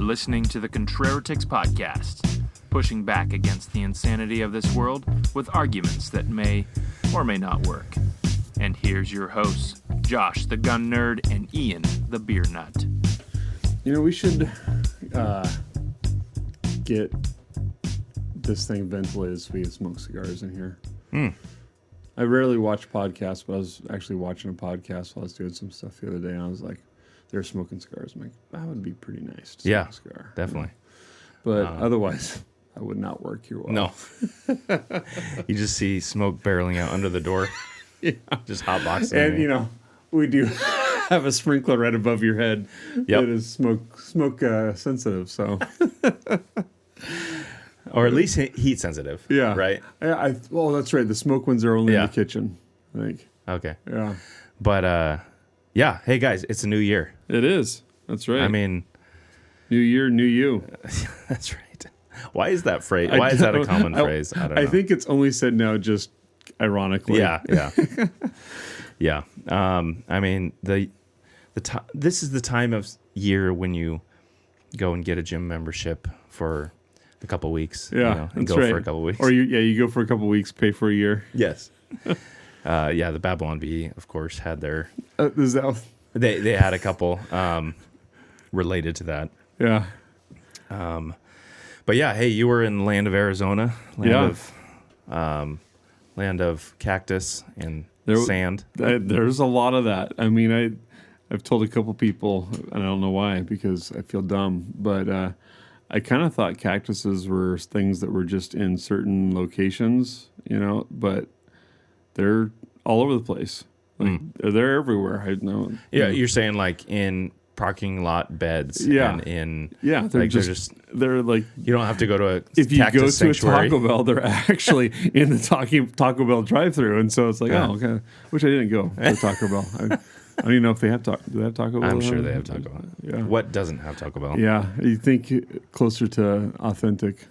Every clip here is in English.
listening to the Contraritics Podcast, pushing back against the insanity of this world with arguments that may or may not work. And here's your hosts, Josh the Gun Nerd and Ian the Beer Nut. You know, we should get this thing ventilated so we can smoke cigars in here. I rarely watch podcasts, but I was actually watching a podcast while I was doing some stuff the other day, and I was like, they're smoking cigars. I'm like, that would be pretty nice to smoke a cigar. Definitely. But otherwise, that would not work here well. No. You just see smoke barreling out under the door. Yeah. Just hotboxing. And, you know, we do have a sprinkler right above your head that is smoke sensitive, so... Or at least heat sensitive. Yeah. Right? Well, that's right. The smoke ones are only in the kitchen, I think. Okay. Yeah. But, yeah. Hey, guys, it's a new year. It is. That's right. I mean... New year, new you. That's right. Why is that phrase? Why is that a common phrase? I don't know. I think it's only said now just ironically. Yeah, yeah. Yeah. I mean, this is the time of year when you go and get a gym membership for a couple weeks. Yeah, you know, and that's go right. for a couple weeks. Or you go for a couple weeks, pay for a year. Yes. Yeah, the Babylon Bee, of course, had their... Is that... They had a couple related to that. Yeah. But yeah, hey, you were in the land of Arizona, land of cactus and sand. There's a lot of that. I mean, I've told a couple people, and I don't know why, because I feel dumb, but I kind of thought cactuses were things that were just in certain locations, you know, but they're all over the place. Like, they're everywhere. I know. Yeah, you're saying like in parking lot beds. Yeah. And in they're like, you don't have to go to a if you cactus go to sanctuary. a Taco Bell, they're actually in the Taco Bell drive-thru, and so it's like, oh, okay. Which I didn't go to Taco Bell. I don't even know if they have Taco. Do they have Taco Bell? I'm sure they have Taco Bell. Yeah. What doesn't have Taco Bell? Yeah, you think closer to authentic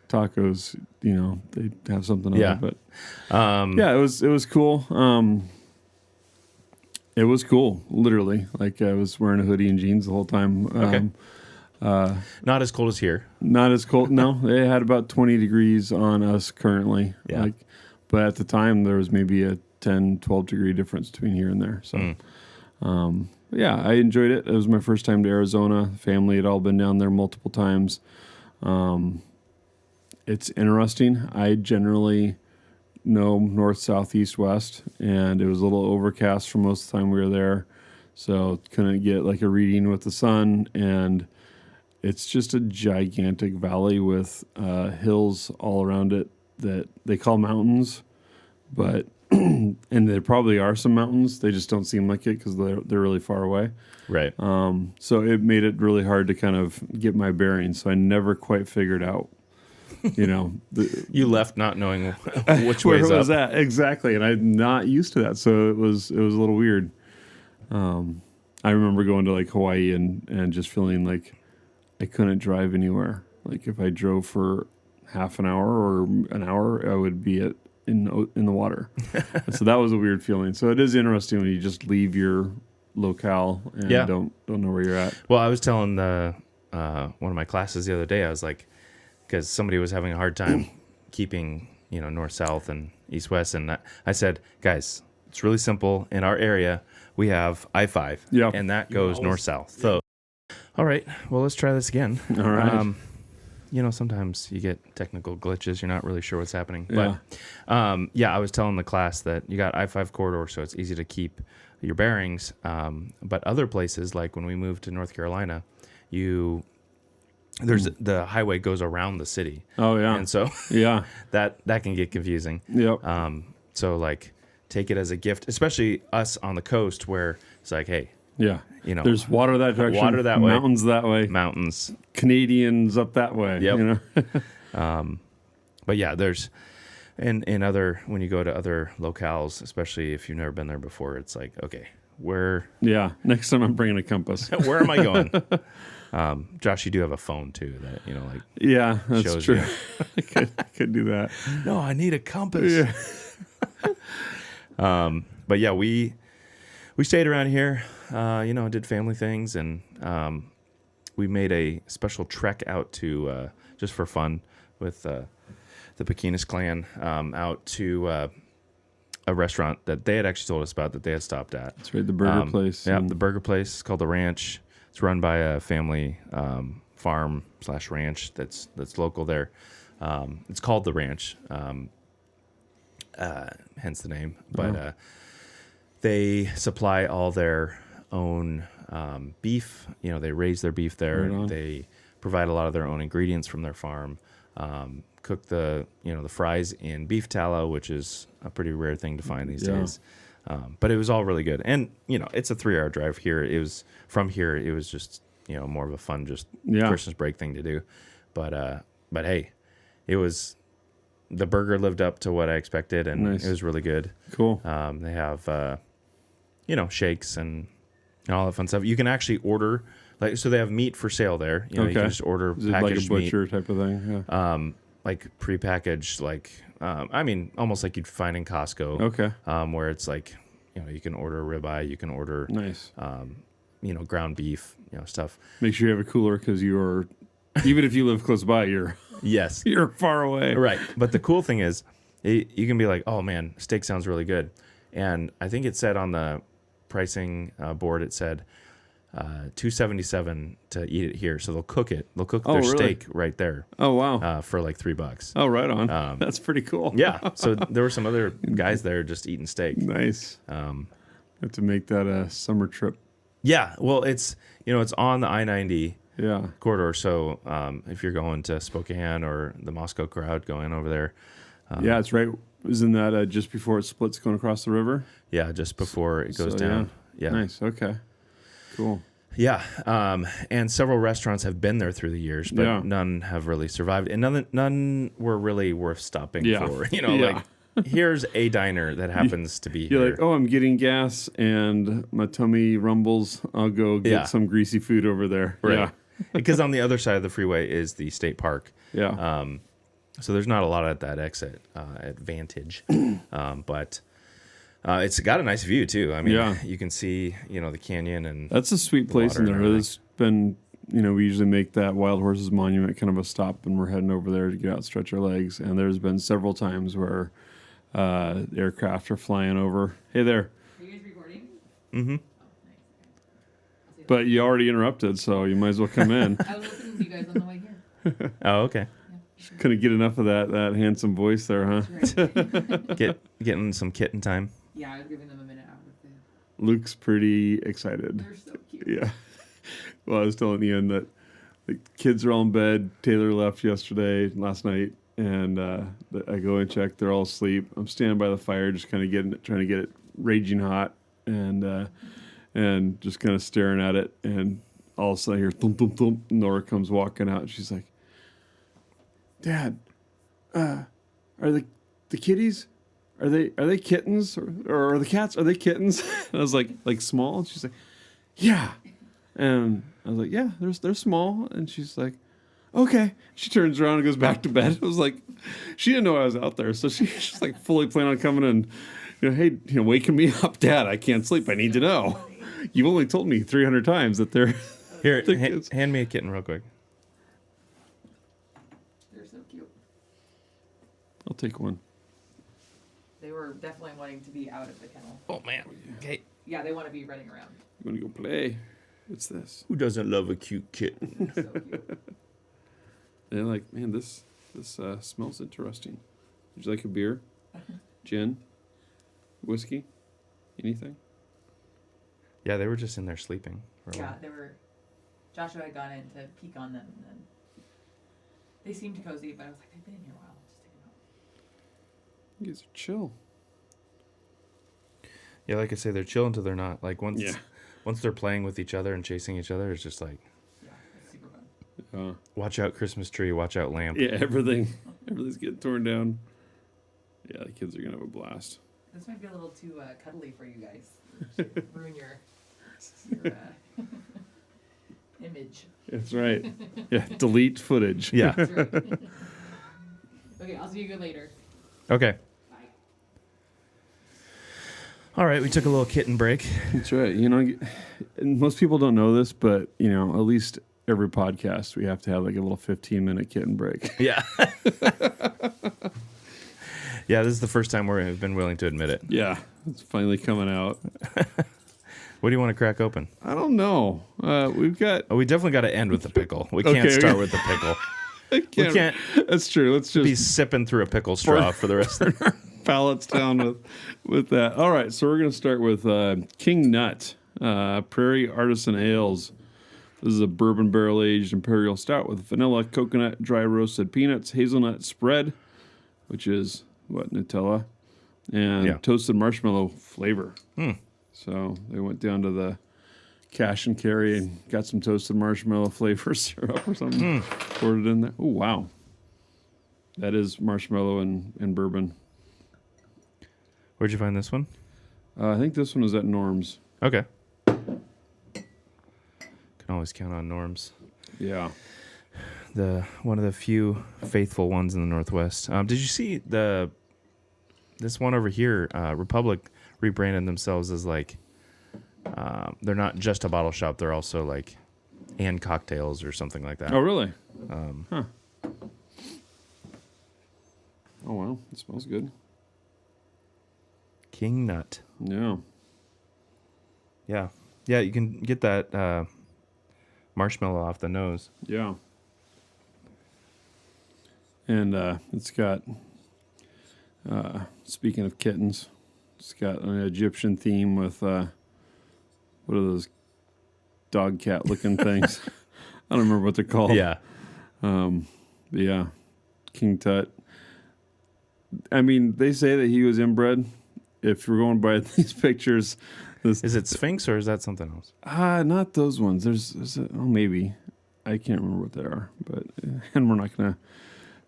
tacos, you know, they have something on it. But yeah, it was cool. It was cool, literally. Like, I was wearing a hoodie and jeans the whole time. Okay. Not as cold as here. Not as cold. No, it had about 20 degrees on us currently. Yeah. But at the time, there was maybe a 10, 12 degree difference between here and there. So, yeah, I enjoyed it. It was my first time to Arizona. Family had all been down there multiple times. It's interesting. I generally know north, south, east, west, and it was a little overcast for most of the time we were there. So couldn't get like a reading with the sun, and it's just a gigantic valley with hills all around it that they call mountains, but and there probably are some mountains. They just don't seem like it because they're really far away. Right. So it made it really hard to kind of get my bearings. So I never quite figured out, you know. You left not knowing which where way's it was up. at exactly, and I'm not used to that, so it was a little weird. I remember going to like Hawaii and just feeling like I couldn't drive anywhere. Like if I drove for half an hour or an hour, I would be in the water. So that was a weird feeling. So it is interesting when you just leave your locale and don't know where you're at. Well, I was telling one of my classes the other day, I was like, because somebody was having a hard time keeping, you know, north, south, and east, west, and I said, guys, it's really simple. In our area, we have I-5, and that goes north, south. So, all right, well, let's try this again. All right. You know, sometimes you get technical glitches. You're not really sure what's happening. Yeah. But, yeah, I was telling the class that you got I-5 corridor, so it's easy to keep your bearings. But other places, like when we moved to North Carolina, the highway goes around the city. Oh, yeah. And so that can get confusing. Yep. So, like, take it as a gift, especially us on the coast where it's like, hey, yeah, you know, there's water that direction, water that way, mountains that way, mountains, Canadians up that way. Yep. You know? But yeah, there's in other, when you go to other locales, especially if you've never been there before, it's like, okay, next time I'm bringing a compass. Where am I going? Josh, you do have a phone too that, you know, like, yeah, that's shows true. You. I could do that. No, I need a compass. Yeah. But yeah, we stayed around here, you know, did family things, and we made a special trek out to just for fun with the Pekinas clan out to a restaurant that they had actually told us about that they had stopped at. That's right, the burger place. Yeah, the burger place is called The Ranch. It's run by a family farm/ranch that's local there. It's called The Ranch, hence the name. But they supply all their own beef. They raise their beef there. Right on. They provide a lot of their own ingredients from their farm. Cook the fries in beef tallow, which is a pretty rare thing to find these days. But it was all really good. And, it's a 3-hour drive here. It was just, more of a fun, Christmas break thing to do. But hey, the burger lived up to what I expected, and Nice. It was really good. Cool. They have, shakes and all that fun stuff. You can actually order, so they have meat for sale there. You can just order Is it packaged like a butcher meat. type of thing? Yeah. Like prepackaged, almost like you'd find in Costco. Okay. Where it's you can order ribeye, you can order, Nice. ground beef, stuff. Make sure you have a cooler because you're, even if you live close by, you're Yes. you're far away. Right. But the cool thing is, you can be like, oh man, steak sounds really good. And I think it said on the pricing board, it said $277 to eat it here. So they'll cook it. They'll cook their really? steak right there Oh wow. for like $3. Oh, right on. That's pretty cool. Yeah. So there were some other guys there just eating steak. Nice. Have to make that a summer trip. Yeah. Well, it's on the I-90 Yeah. corridor. So if you're going to Spokane or the Moscow crowd going over there. Yeah, it's right. Isn't that just before it splits going across the river? Yeah. Just before it goes So, down. Yeah. Nice. Okay. Cool. Yeah, and several restaurants have been there through the years, but none have really survived, and none were really worth stopping for. Like here's a diner that happens to be You're here. like, oh, I'm getting gas and my tummy rumbles. I'll go get some greasy food over there. Right. Yeah. Because on the other side of the freeway is the state park. Yeah. So there's not a lot at that exit at Vantage, but it's got a nice view too. I mean, you can see the canyon and That's a sweet place in there. There's been, we usually make that Wild Horses Monument kind of a stop, and we're heading over there to get out and stretch our legs. And there's been several times where aircraft are flying over. Hey there. Are you guys recording? Mm-hmm. Oh, nice. But you already interrupted, so you might as well come in. I was listening to you guys on the way here. Oh, okay. Couldn't get enough of that handsome voice there, huh? That's right. Getting some kitten time. Yeah, I was giving them a minute out of it. Luke's pretty excited. They're so cute. Yeah. Well, I was telling Ian that the kids are all in bed. Taylor left last night, and I go and check. They're all asleep. I'm standing by the fire, just kind of trying to get it raging hot, and just kind of staring at it. And all of a sudden, I hear thump, thump, thump. Nora comes walking out, and she's like, "Dad, are the kitties? Are they kittens or are the cats? Are they kittens?" And I was like small. And she's like, "Yeah." And I was like, "Yeah, they're small." And she's like, "Okay." She turns around and goes back to bed. I was like, she didn't know I was out there, so she's like fully planning on coming and hey, waking me up, Dad. I can't sleep. I need to know. You've only told me 300 times that they're Here. Hand me a kitten real quick. They're so cute. I'll take one. They were definitely wanting to be out of the kennel. Oh man. Okay. Yeah, they want to be running around. You want to go play? What's this? Who doesn't love a cute kitten? So cute. They're like, man, this smells interesting. Would you like a beer? Gin? Whiskey? Anything? Yeah, they were just in there sleeping for a Yeah, while. they were. Joshua had gone in to peek on them, and then they seemed cozy, but I was like, they've been in here a while. Just take them out. You guys are chill. Yeah, like I say, they're chill until they're not. Like once they're playing with each other and chasing each other, it's just like, Yeah, it's super fun. watch out Christmas tree, watch out lamp. Yeah, everything's getting torn down. Yeah, the kids are gonna have a blast. This might be a little too cuddly for you guys. Ruin your image. That's right. Yeah, delete footage. Yeah. That's right. Okay, I'll see you later. Okay. Bye. All right, we took a little kitten break. That's right. And most people don't know this, but at least every podcast we have to have like a little 15-minute kitten break. Yeah. Yeah, this is the first time we've been willing to admit it. Yeah, it's finally coming out. What do you want to crack open? I don't know. We've got. Oh, we definitely got to end with the pickle. We can't start with the pickle. We can't. That's true. Let's just be sipping through a pickle straw for the rest of our palates down with that. All right, so we're going to start with King Nut, Prairie Artisan Ales. This is a bourbon barrel-aged imperial stout with vanilla, coconut, dry roasted peanuts, hazelnut spread, which is, Nutella, and toasted marshmallow flavor. So they went down to the cash and carry and got some toasted marshmallow flavor syrup or something. Poured it in there. Oh, wow. That is marshmallow and bourbon. Where'd you find this one? I think this one was at Norm's. Okay. Can always count on Norm's. Yeah. One of the few faithful ones in the Northwest. Did you see this one over here? Republic rebranded themselves as like they're not just a bottle shop; they're also like and cocktails or something like that. Oh, really? Huh. Oh wow, it smells good. King Nut. Yeah. Yeah. Yeah, you can get that marshmallow off the nose. Yeah. And it's got, speaking of kittens, it's got an Egyptian theme with, what are those dog cat looking things? I don't remember what they're called. Yeah. But yeah, King Tut. I mean, they say that he was inbred. If you're going by these pictures, is it Sphinx or is that something else? Not those ones. Maybe. I can't remember what they are, but and we're not going to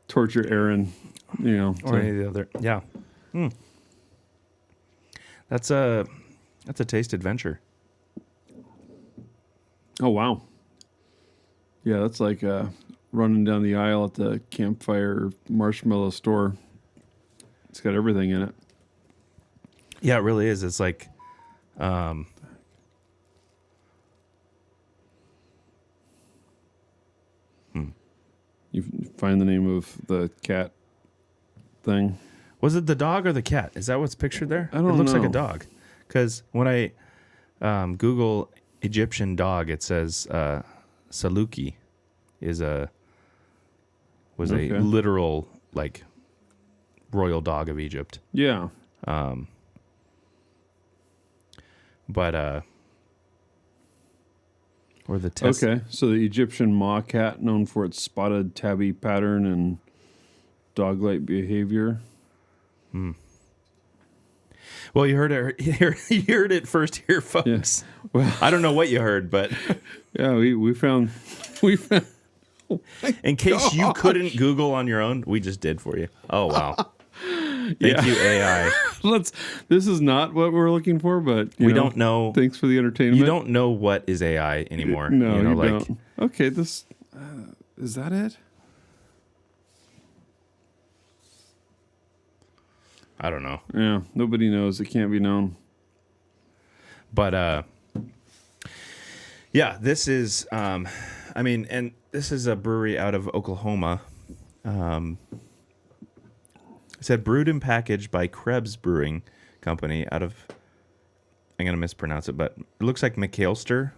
torture Aaron, or any of the other. Yeah. That's a taste adventure. Oh wow. Yeah, that's like running down the aisle at the campfire marshmallow store. It's got everything in it. Yeah, it really is. It's like You find the name of the cat thing. Was it the dog or the cat? Is that what's pictured there? I don't know. It looks like a dog. Because when I Google Egyptian dog, it says Saluki was a literal like royal dog of Egypt. Yeah. Or the test. Okay, so the Egyptian maw cat, known for its spotted tabby pattern and dog-like behavior. Well, you heard it. You heard it first here, folks. Yeah. Well, I don't know what you heard, but yeah, we found. In case you couldn't Google on your own, we just did for you. Oh wow! Thank you, AI. This is not what we're looking for, but we don't know. Thanks for the entertainment. You don't know what is AI anymore. No, you don't. Okay, this is that it? I don't know. Yeah, nobody knows. It can't be known. But yeah, this is. And this is a brewery out of Oklahoma. It said brewed and packaged by Krebs Brewing Company out of, I'm going to mispronounce it, but it looks like McAlester,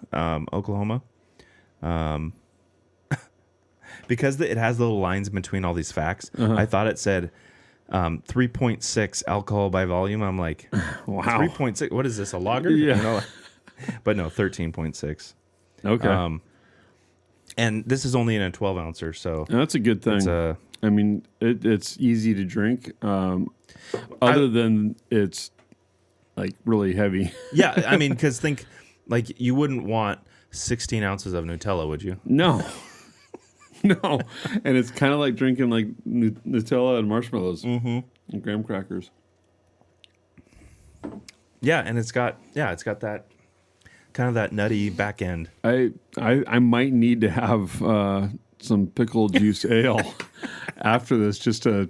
Oklahoma. Because it has little lines between all these facts, I thought it said 3.6 alcohol by volume. I'm like, wow. 3.6, what is this, a lager? Yeah. No. But no, 13.6. Okay. And this is only in a 12 ouncer, so that's a good thing. I mean, it's easy to drink. Other than it's like really heavy. Yeah, I mean, because think like you wouldn't want 16 ounces of Nutella, would you? No, no. And it's kind of like drinking like Nutella and marshmallows and graham crackers. Yeah, and it's got that kind of that nutty back end. I might need to have some pickle juice ale after this just to.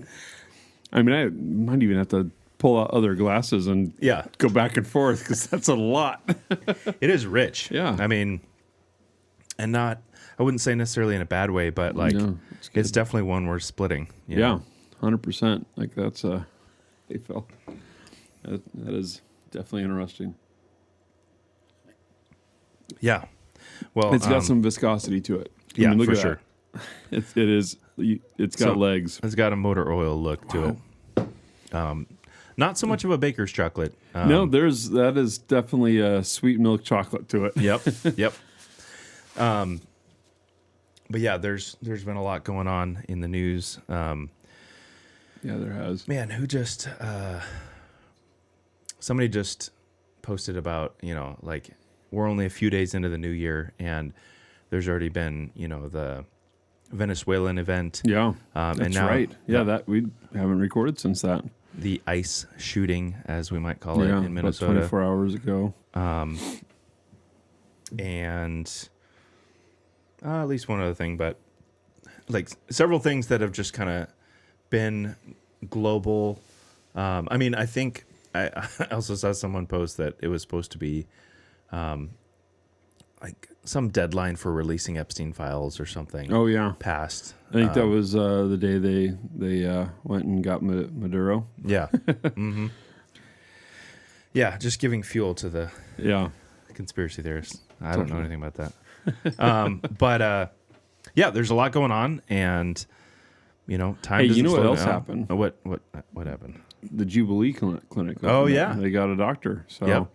I mean, I might even have to pull out other glasses and go back and forth because that's a lot. It is rich. Yeah. I mean, and not. I wouldn't say necessarily in a bad way, but like No, it's definitely one worth splitting. you Yeah, know? 100%. Like that's hey Phil, that is definitely interesting. Yeah. Well, It's got some viscosity to it. yeah, look for at sure. that. It is. It's got So- legs. It's got a motor oil look to it. Not so much of a baker's chocolate. No, that is definitely a sweet milk chocolate to it. Yep. Yep. But yeah, there's been a lot going on in the news. Yeah, there has. Man, who just somebody just posted about, like we're only a few days into the new year and there's already been, the Venezuelan event. Yeah, and that's now right. Yeah, that we haven't recorded since that. the ICE shooting, as we might call it, Yeah, in about Minnesota. 24 hours ago. And at least one other thing, but like several things that have just kind of been global. I mean, I think I also saw someone post that it was supposed to be like some deadline for releasing Epstein files or something. Oh yeah, Passed. I think that was the day they went and got Maduro. Yeah. Mm-hmm. Yeah, just giving fuel to the Yeah, conspiracy theorists. I don't know anything about that. But yeah, there's a lot going on, and time. Hey, doesn't you know what slow else down. happened? Oh, what happened? the Jubilee Clinic. Oh, yeah. They got a doctor. So Yep.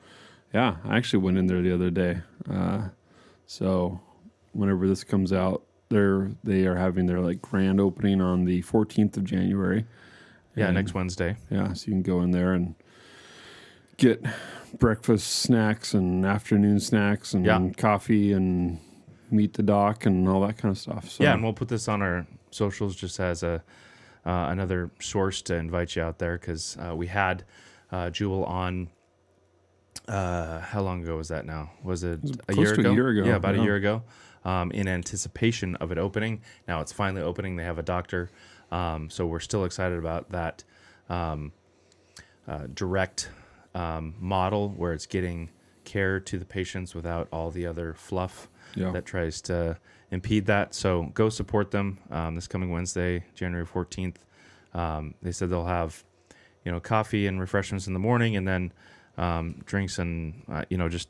yeah, I actually went in there the other day. So whenever this comes out, they are having their like grand opening on the 14th of January. Yeah, And, next Wednesday. Yeah, so you can go in there and get breakfast snacks and afternoon snacks and Yeah. coffee and meet the doc and all that kind of stuff. So Yeah, and we'll put this on our socials just as a another source to invite you out there, because we had Jewel on. How long ago was that now? Was it a close year to ago? a year ago, Yeah, about a yeah. year ago. In anticipation of it opening. Now it's finally opening. They have a doctor. So we're still excited about that direct model where it's getting care to the patients without all the other fluff Yeah. that tries to impede that. So go support them this coming Wednesday, January 14th. They said they'll have, coffee and refreshments in the morning, and then drinks and, just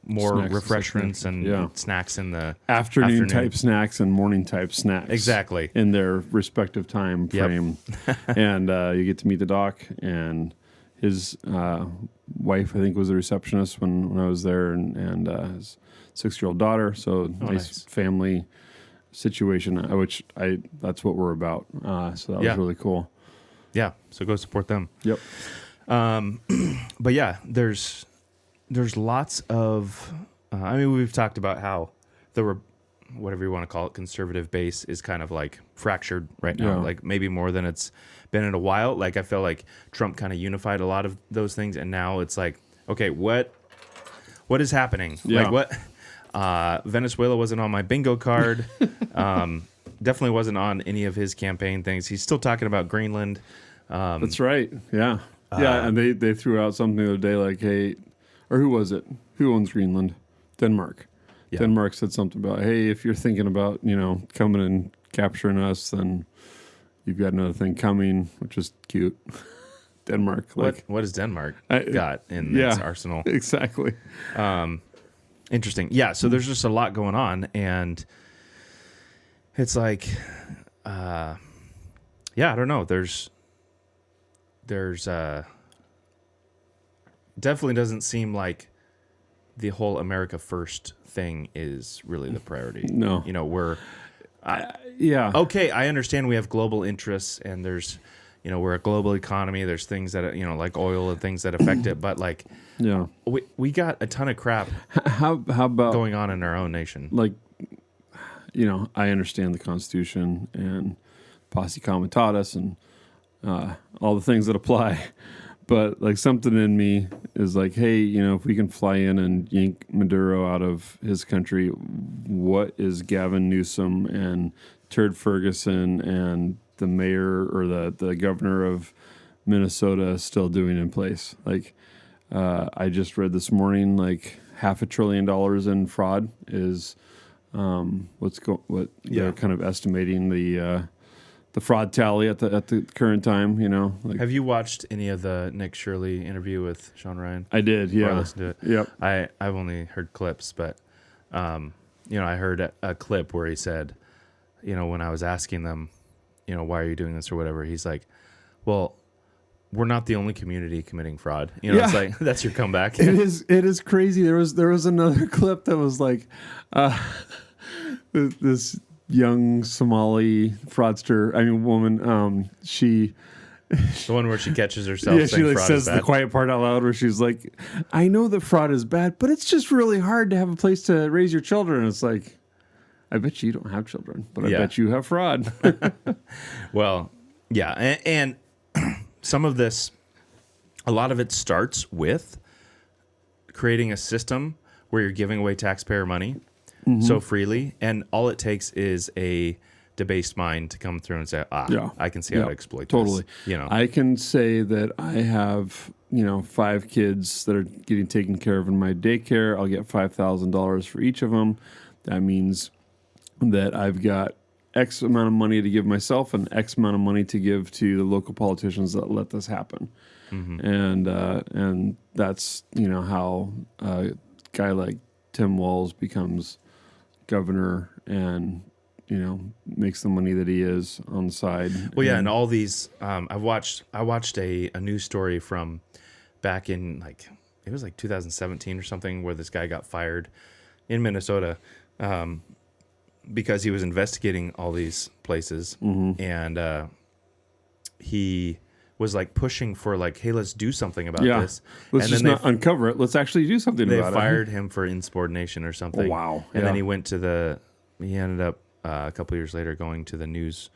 more Snacks, refreshments and yeah. snacks in the afternoon type snacks and morning type snacks. Exactly. In their respective time Yep. frame. And you get to meet the doc, and his wife, I think, was the receptionist when I was there, and his 6-year-old daughter. So nice family situation, that's what we're about. So that was really cool. Yeah. So go support them. Yep. But yeah, there's lots of, we've talked about how whatever you want to call it, conservative base is kind of like fractured right now, Yeah. like maybe more than it's been in a while. Like I feel like Trump kind of unified a lot of those things, and now it's like, okay, what is happening? Yeah. Like what? Venezuela wasn't on my bingo card. Definitely wasn't on any of his campaign things. He's still talking about Greenland. That's right. Yeah. Yeah. And they threw out something the other day like, hey, or who was it? Who owns Greenland? Denmark. Yeah. Denmark said something about, hey, if you're thinking about, coming and capturing us, then you've got another thing coming, which is cute. Denmark. What has Denmark got in its arsenal? Exactly. Interesting. Yeah. So there's just a lot going on, and it's like, I don't know. There's definitely doesn't seem like the whole America First thing is really the priority. No. We're Yeah. okay. I understand we have global interests, and there's, we're a global economy. There's things that, like oil and things that affect it, but like, Yeah. we got a ton of crap How about going on in our own nation. like, I understand the Constitution and posse comitatus and all the things that apply, but like something in me is like, hey, if we can fly in and yank Maduro out of his country, what is Gavin Newsom and Turd Ferguson and the mayor or the governor of Minnesota still doing in place? Like, I just read this morning, like $500 billion in fraud is they're kind of estimating the fraud tally at the current time. Have you watched any of the Nick Shirley interview with Sean Ryan? I did. Yeah, I listened to it. Yep. I've only heard clips, but I heard a clip where he said, when I was asking them, why are you doing this or whatever, he's like, well, we're not the only community committing fraud. It's like, that's your comeback. It is crazy. There was another clip that was like, this young Somali woman. She, the one where she catches herself. Yeah, she saying like fraud says is bad. the quiet part out loud, where she's like, "I know that fraud is bad, but it's just really hard to have a place to raise your children." And it's like, I bet you don't have children, but I bet you have fraud. Well, yeah, and some of this, a lot of it starts with creating a system where you're giving away taxpayer money so freely, and all it takes is a debased mind to come through and say, I can see how to exploit totally. this. I can say that I have 5 kids that are getting taken care of in my daycare. I'll get $5,000 for each of them. That means that I've got X amount of money to give myself and X amount of money to give to the local politicians that let this happen. And that's how a guy like Tim Walz becomes governor and makes the money that he is on the side. Well, yeah, and all these I watched a news story from back in it was 2017 or something, where this guy got fired in Minnesota because he was investigating all these places, and he was pushing for hey, let's do something about this. Let's and just then not uncover it. Let's actually do something about it. They fired him for insubordination or something. Oh, wow. And then he went to he ended up a couple years later going to the news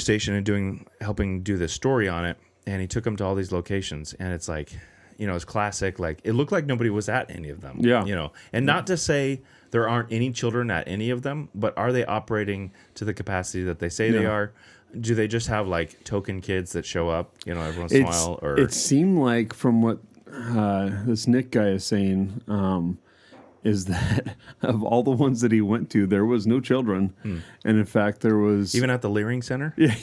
station and helping do this story on it. And he took him to all these locations, and it's it's classic. It looked like nobody was at any of them. Yeah. And not to say there aren't any children at any of them, but are they operating to the capacity that they say they are? Do they just have token kids that show up, every once in a while? Or it seemed like, from what this Nick guy is saying, is that of all the ones that he went to, there was no children, and in fact, there was even at the Leering Center. Yeah,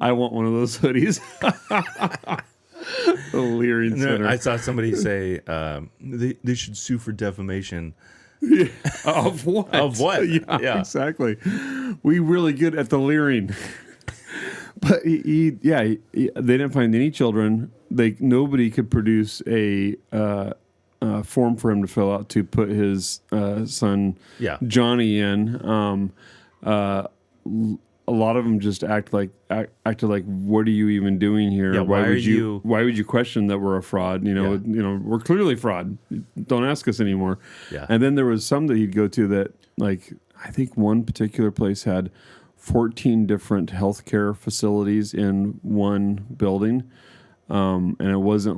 I want one of those hoodies. The Leering Center. I saw somebody say they should sue for defamation. Yeah. Of what? Of what? Yeah, exactly. We really good at the Leering. But they didn't find any children. Nobody could produce a form for him to fill out to put his son Johnny in. A lot of them just acted like, what are you even doing here? Yeah, why would you question that we're a fraud? We're clearly fraud. Don't ask us anymore. Yeah. And then there was some that he'd go to that, I think one particular place had 14 different healthcare facilities in one building. And it wasn't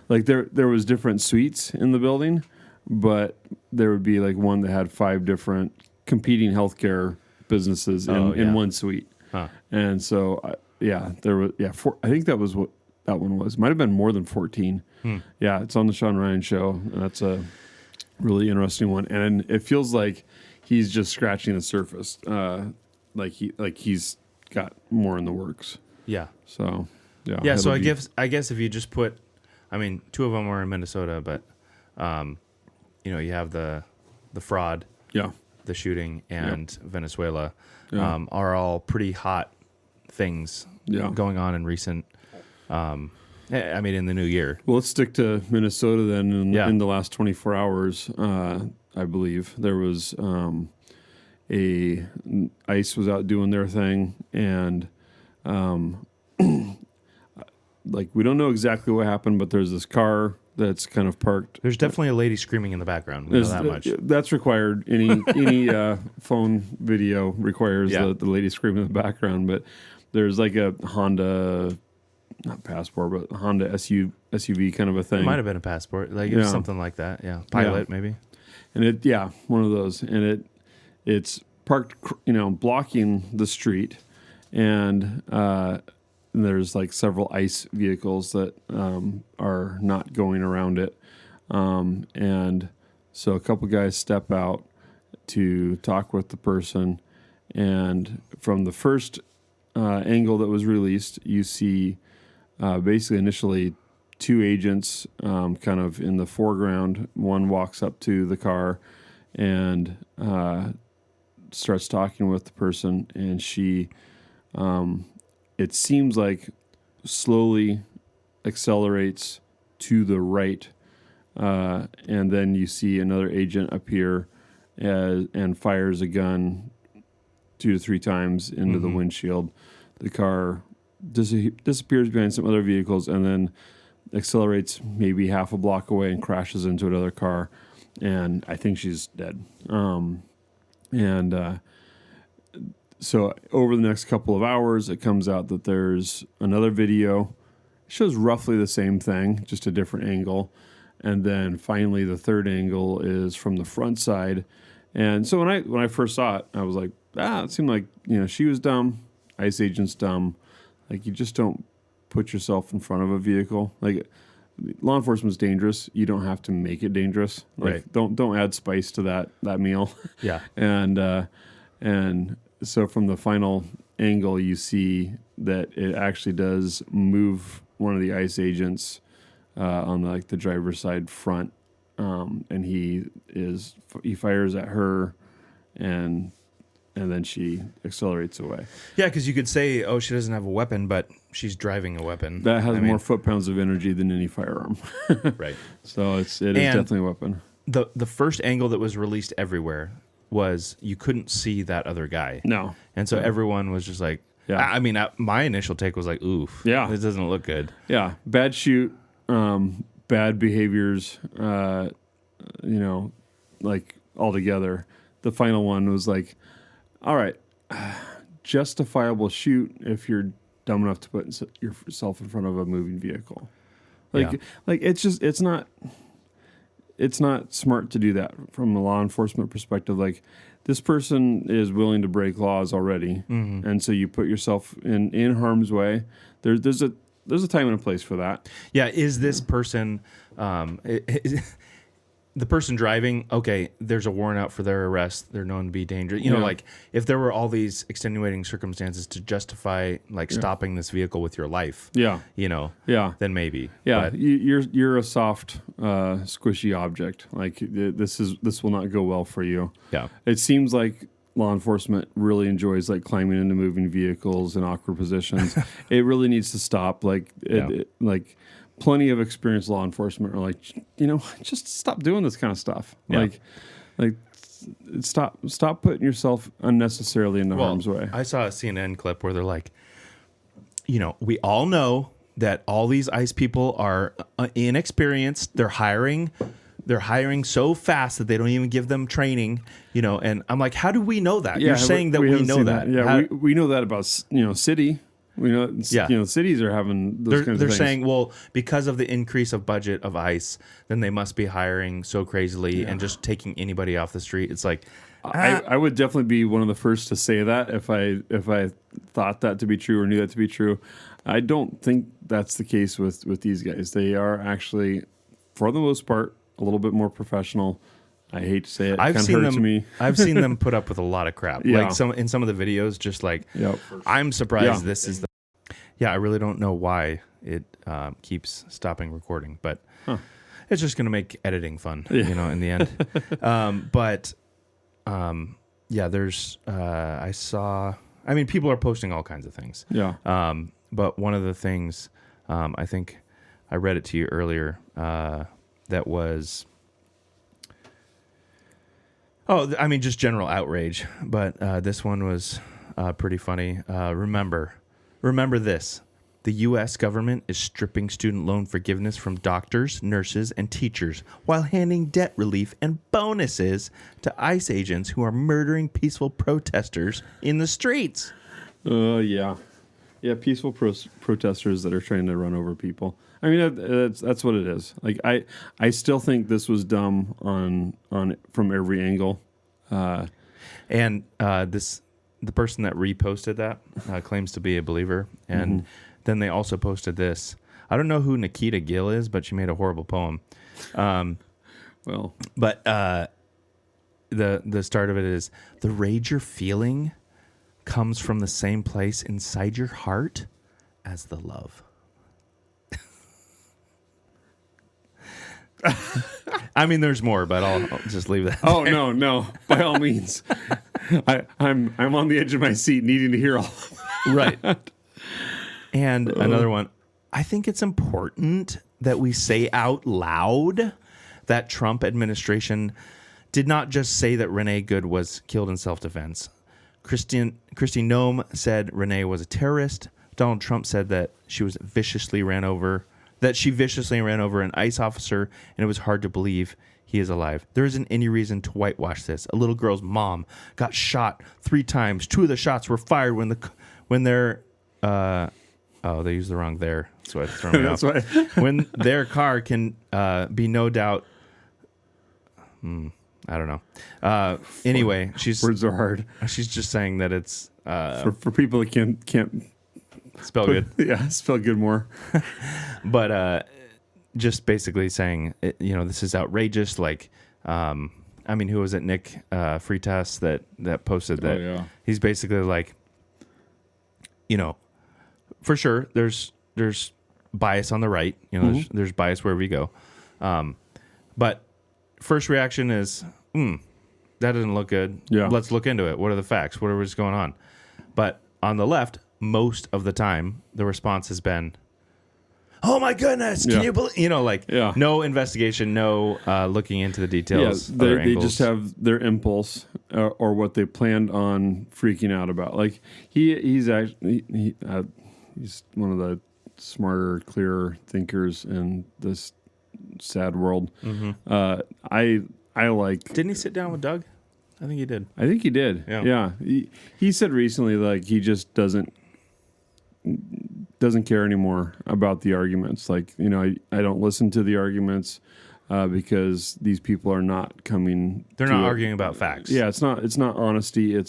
there was different suites in the building, but there would be one that had 5 different competing healthcare businesses in one suite. Huh. And so, there was, I think that was what that one was. Might have been more than 14. Yeah, it's on the Sean Ryan show. And that's a really interesting one. And it feels like he's just scratching the surface. He's got more in the works. Yeah. So, yeah. Yeah, so I guess if you just put, 2 of them are in Minnesota, but, you have the fraud. Yeah. The shooting and Venezuela are all pretty hot things going on in recent, in the new year. Well, let's stick to Minnesota then. In the last 24 hours, I believe, there was ICE was out doing their thing, and we don't know exactly what happened, but there's this car that's kind of parked. There's definitely a lady screaming in the background. We know that much. That's required. Any phone video requires the lady screaming in the background. But there's a Honda, not Passport, but Honda SUV kind of a thing. It might have been a Passport, something like that. Yeah, Pilot maybe. And one of those, and it's parked, blocking the street, and there's several ICE vehicles that are not going around it, and So a couple guys step out to talk with the person, and from the first angle that was released, you see basically initially two agents kind of in the foreground. One walks up to the car and starts talking with the person, and she, it seems like, slowly accelerates to the right, and then you see another agent appear and fires a gun 2 to 3 times into the windshield. The car disappears behind some other vehicles and then accelerates maybe half a block away and crashes into another car, and I think she's dead. So over the next couple of hours, it comes out that there's another video. It shows roughly the same thing, just a different angle. And then finally, the third angle is from the front side. And so when I first saw it, I was like, it seemed like, she was dumb. ICE agent's dumb. Like, you just don't put yourself in front of a vehicle. Like, law enforcement's dangerous. You don't have to make it dangerous. Like, right. Don't add spice to that meal. Yeah. And so from the final angle, you see that it actually does move one of the ICE agents on the driver's side front, and he fires at her, and then she accelerates away. Yeah, because you could say, oh, she doesn't have a weapon, but she's driving a weapon. That has more foot-pounds of energy than any firearm. Right. So it is definitely a weapon. The first angle that was released everywhere was you couldn't see that other guy. No. And so everyone was just like, I mean, my initial take was like, oof. Yeah. This doesn't look good. Yeah. Bad shoot, bad behaviors, altogether. The final one was like, all right, justifiable shoot if you're dumb enough to put yourself in front of a moving vehicle. It's not smart to do that from a law enforcement perspective. Like, this person is willing to break laws already, and so you put yourself in harm's way. There's a time and a place for that. Yeah, is this person the person driving? Okay, there's a warrant out for their arrest. They're known to be dangerous. Like, if there were all these extenuating circumstances to justify stopping this vehicle with your life, then maybe. Yeah, but you're a soft, squishy object. Like, this will not go well for you. Yeah, it seems like law enforcement really enjoys climbing into moving vehicles in awkward positions. It really needs to stop. Plenty of experienced law enforcement are just stop doing this kind of stuff. Yeah. Stop putting yourself unnecessarily into harm's way. I saw a CNN clip where they're like, we all know that all these ICE people are inexperienced. They're hiring so fast that they don't even give them training, and I'm like, how do we know that? You're saying that we know that. Yeah, we know that about, city. We know, cities are having those kinds of things. They're saying, well, because of the increase of budget of ICE, then they must be hiring so crazily and just taking anybody off the street. It's like, I would definitely be one of the first to say that if I thought that to be true or knew that to be true. I don't think that's the case with these guys. They are actually, for the most part, a little bit more professional. I hate to say it. I've seen them put up with a lot of crap. Yeah. Like in some of the videos, just like, I'm surprised this is the. Yeah, I really don't know why it keeps stopping recording, but it's just going to make editing fun, in the end. There's, people are posting all kinds of things. Yeah. But one of the things, I think I read it to you earlier, that was, just general outrage. But this one was pretty funny. Remember this. The U.S. government is stripping student loan forgiveness from doctors, nurses, and teachers while handing debt relief and bonuses to ICE agents who are murdering peaceful protesters in the streets. Yeah, peaceful protesters that are trying to run over people. I mean, that's what it is. Like, I still think this was dumb on from every angle. The person that reposted that claims to be a believer. And then they also posted this. I don't know who Nikita Gill is, but she made a horrible poem. Well, Well, But the start of it is the rage you're feeling comes from the same place inside your heart as the love. I mean, there's more, but I'll just leave that. oh no, by all means. I'm on the edge of my seat, needing to hear all. Right. And another one. I think it's important that we say out loud that Trump administration did not just say that Renee Good was killed in self-defense. Kristi Noem said Renee was a terrorist. Donald Trump said that she viciously ran over an ICE officer, and it was hard to believe he is alive. There isn't any reason to whitewash this. A little girl's mom got shot 3 times. 2 of the shots were fired when their they used the wrong there. That's why it's throwing me off. When their car can be no doubt. I don't know. Anyway, Words are hard she's just saying that it's for people that can't spell good. Yeah, spell good more. But just basically saying, this is outrageous. Like, I mean, who was it? Nick Freitas that posted that. Oh, yeah. He's basically like, for sure, there's bias on the right. There's bias wherever you go. But first reaction is, that doesn't look good. Yeah. Let's look into it. What are the facts? What is going on? But on the left, most of the time, the response has been, "Oh my goodness, can you believe?" No investigation, no looking into the details. Yeah, they just have their impulse or what they planned on freaking out about. Like he's actually he's one of the smarter, clearer thinkers in this sad world. Mm-hmm. I like. Didn't he sit down with Doug? I think he did. I think he did. Yeah. He said recently, like, he just doesn't care anymore about the arguments. Like, I don't listen to the arguments because these people are not coming. They're not arguing about facts. Yeah, it's not honesty.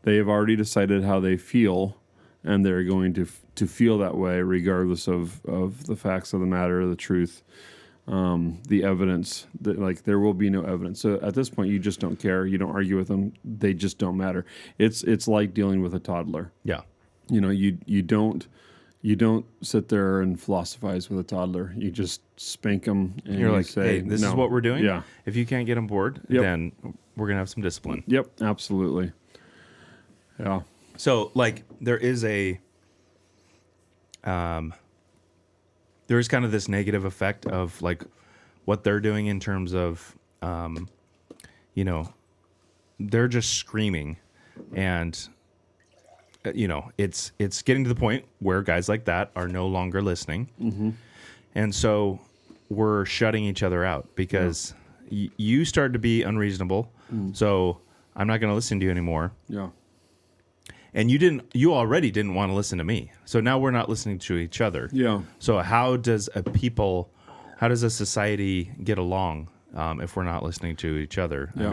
They have already decided how they feel, and they're going to feel that way regardless of the facts of the matter, the truth. The evidence that, like, there will be no evidence. So at this point, you just don't care. You don't argue with them. They just don't matter. It's like dealing with a toddler. Yeah. You don't sit there and philosophize with a toddler. You just spank them and You're like, say, "Hey, this no." is what we're doing. Yeah. If you can't get on board, then we're gonna have some discipline. Yep. Absolutely. Yeah. So, like, there is kind of this negative effect of, like, what they're doing in terms of, they're just screaming, and it's getting to the point where guys like that are no longer listening, and so we're shutting each other out because you started to be unreasonable, so I'm not going to listen to you anymore. Yeah. And you already didn't want to listen to me. So now we're not listening to each other. Yeah. So how does a society get along if we're not listening to each other? Yeah.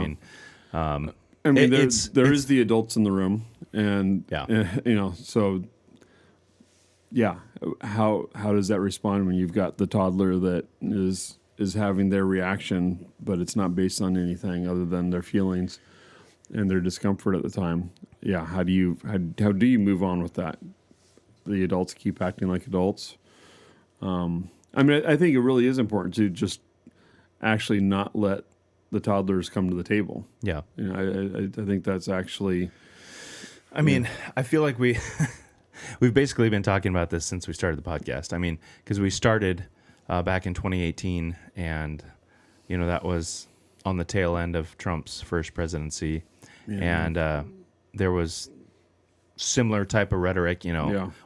I mean, there is the adults in the room, and so yeah, how does that respond when you've got the toddler that is having their reaction, but it's not based on anything other than their feelings and their discomfort at the time? Yeah, how do you move on with that? The adults keep acting like adults. I think it really is important to just actually not let the toddlers come to the table. Yeah. I think that's actually. I mean, I feel like we've basically been talking about this since we started the podcast. I mean, because we started back in 2018, and that was on the tail end of Trump's first presidency, and there was similar type of rhetoric.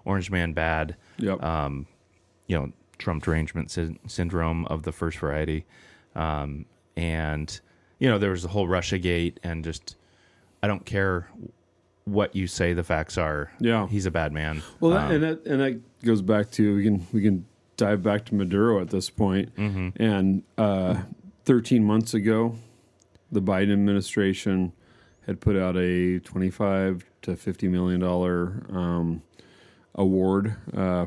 Orange man bad. Yep. Trump derangement syndrome of the first variety. And, there was the whole Russiagate, and just, I don't care what you say the facts are. Yeah. He's a bad man. Well, that goes back to, we can dive back to Maduro at this point. Mm-hmm. And 13 months ago, the Biden administration had put out a $25 to $50 million award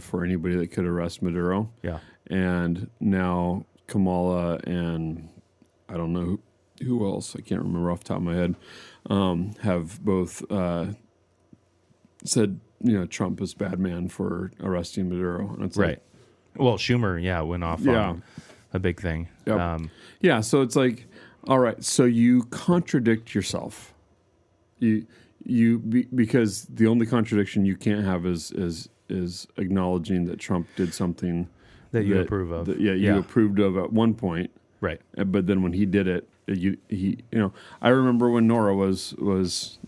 for anybody that could arrest Maduro. Yeah. And now Kamala and I don't know who else, I can't remember off the top of my head, have both said, Trump is bad man for arresting Maduro. And it's Right. Well, Schumer, went off on a big thing. Yep. So it's like, all right, so you contradict yourself. Because the only contradiction you can't have is acknowledging that Trump did something that you approve of. You approved of at one point. Right. But then when he did it, I remember when Nora was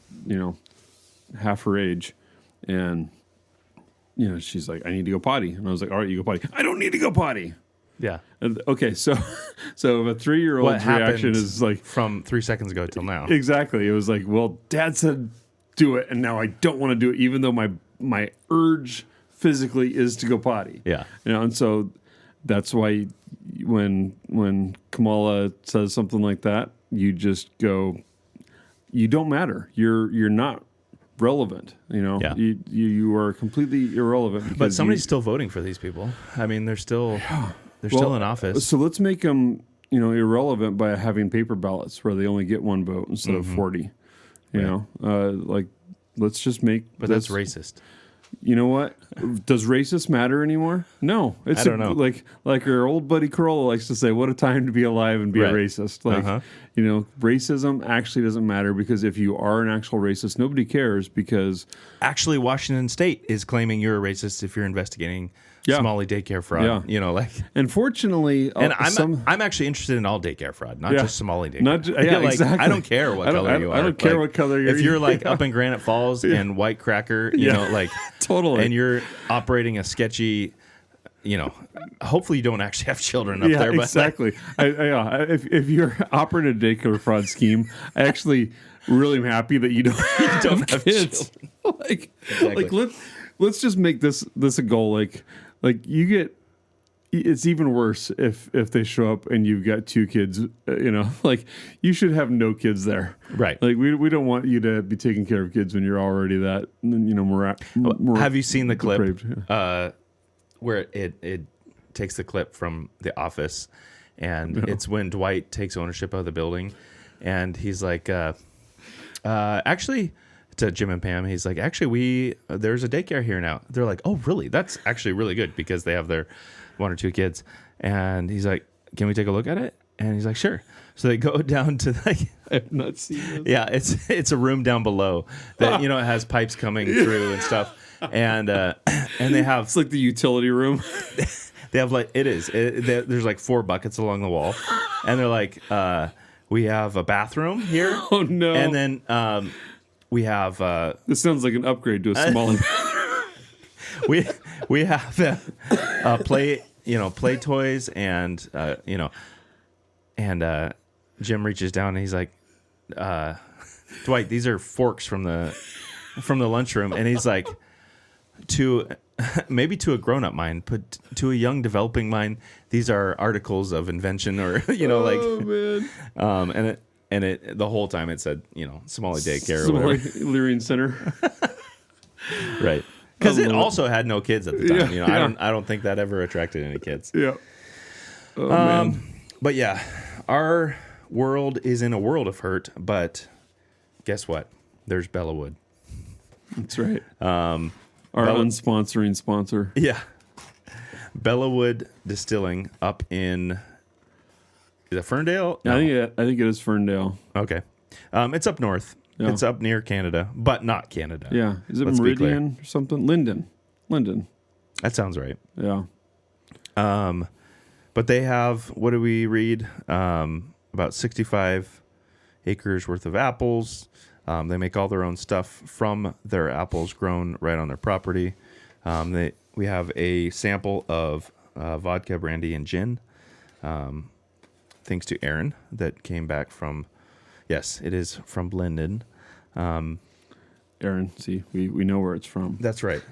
half her age, and she's like, I need to go potty, and I was like, all right, you go potty. I don't need to go potty. Yeah. And, okay, so if a 3-year-old's reaction is like from 3 seconds ago till now. Exactly. It was like, well, Dad said do it, and now I don't want to do it, even though my urge physically is to go potty. Yeah. And so that's why when Kamala says something like that, you just go, you don't matter. You're not relevant. Yeah. You are completely irrelevant. But somebody's still voting for these people. I mean, they're still still in office. So let's make them irrelevant by having paper ballots where they only get one vote instead of 40. Let's just make. But that's racist. You know what? Does racist matter anymore? No. I don't know. Like our old buddy Corolla likes to say, what a time to be alive and be a racist. Racism actually doesn't matter, because if you are an actual racist, nobody cares, because... Actually, Washington State is claiming you're a racist if you're investigating Somali daycare fraud. Yeah. Unfortunately... And I'm actually interested in all daycare fraud, not just Somali daycare. Exactly. I don't care what color you are. I don't care what color you're. If you're up in Granite Falls and White Cracker, totally. And you're operating a sketchy, hopefully you don't actually have children up there. But exactly. If you're operating a daycare fraud scheme, I actually really am happy that you don't have kids. Exactly. Let's just make this a goal. Like you get. It's even worse if they show up and you've got 2 kids. You should have no kids there. Right. Like we don't want you to be taking care of kids when you're already that. Have you seen the clip depraved? where it takes the clip from The Office, and it's when Dwight takes ownership of the building, and he's like, actually. To Jim and Pam, he's like, actually, there's a daycare here now. They're like, oh, really? That's actually really good, because they have their 1 or 2 kids. And he's like, can we take a look at it? And he's like, sure. So they go down to I have not seen this. Yeah, it's a room down below that it has pipes coming through and stuff. And they have, it's like the utility room. They have there's like 4 buckets along the wall, and they're like, we have a bathroom here. Oh no! And then we have this sounds like an upgrade to a Somali. we have play toys, and Jim reaches down and he's like, Dwight, these are forks from the lunchroom, and he's like, maybe to a grown-up mind, but to a young developing mind, these are articles of invention, or man. And it the whole time it said, Somali daycare, Somali Lyrian Center. Right. Because it also had no kids at the time. I don't think that ever attracted any kids. Yeah. Oh, man. But yeah, our world is in a world of hurt, but guess what? There's Bellewood. That's right. Our unsponsoring sponsor. Yeah. Bellewood Distilling up in... Is it Ferndale? No. I think it is Ferndale. Okay. It's up north. Yeah. It's up near Canada, but not Canada. Yeah. Is it Meridian or something? Linden. That sounds right. Yeah. But they have, what do we read? About 65 acres worth of apples. They make all their own stuff from their apples grown right on their property. We have a sample of vodka, brandy, and gin. Thanks to Aaron that came back from, yes, it is from Linden. Aaron, see, we know where it's from. That's right.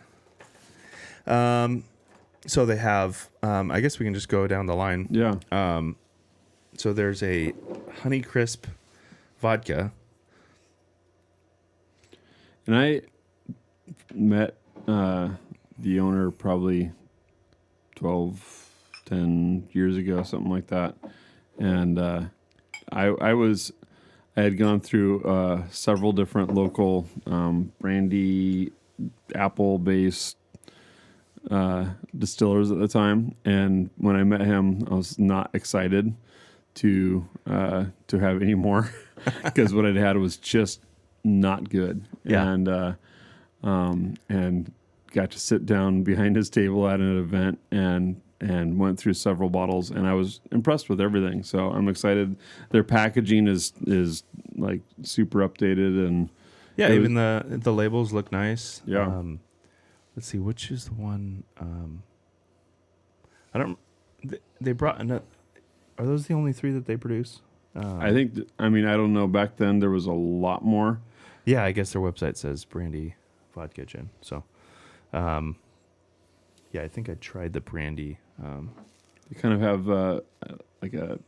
So they have, I guess we can just go down the line. Yeah. So there's a Honeycrisp vodka. And I met the owner probably 10 years ago, something like that. And I had gone through several different local brandy apple-based distillers at the time, and when I met him, I was not excited to have any more because what I'd had was just not good. Yeah. And got to sit down behind his table at an event and went through several bottles, and I was impressed with everything. So I'm excited. Their packaging is like super updated, and Yeah, even the labels look nice. Yeah. Let's see, which is the one? I don't. They brought. Are those the only 3 that they produce? I think. I mean, I don't know. Back then there was a lot more. Yeah, I guess their website says Brandy, vodka, gin. So, yeah, I think I tried the Brandy. They kind of have like a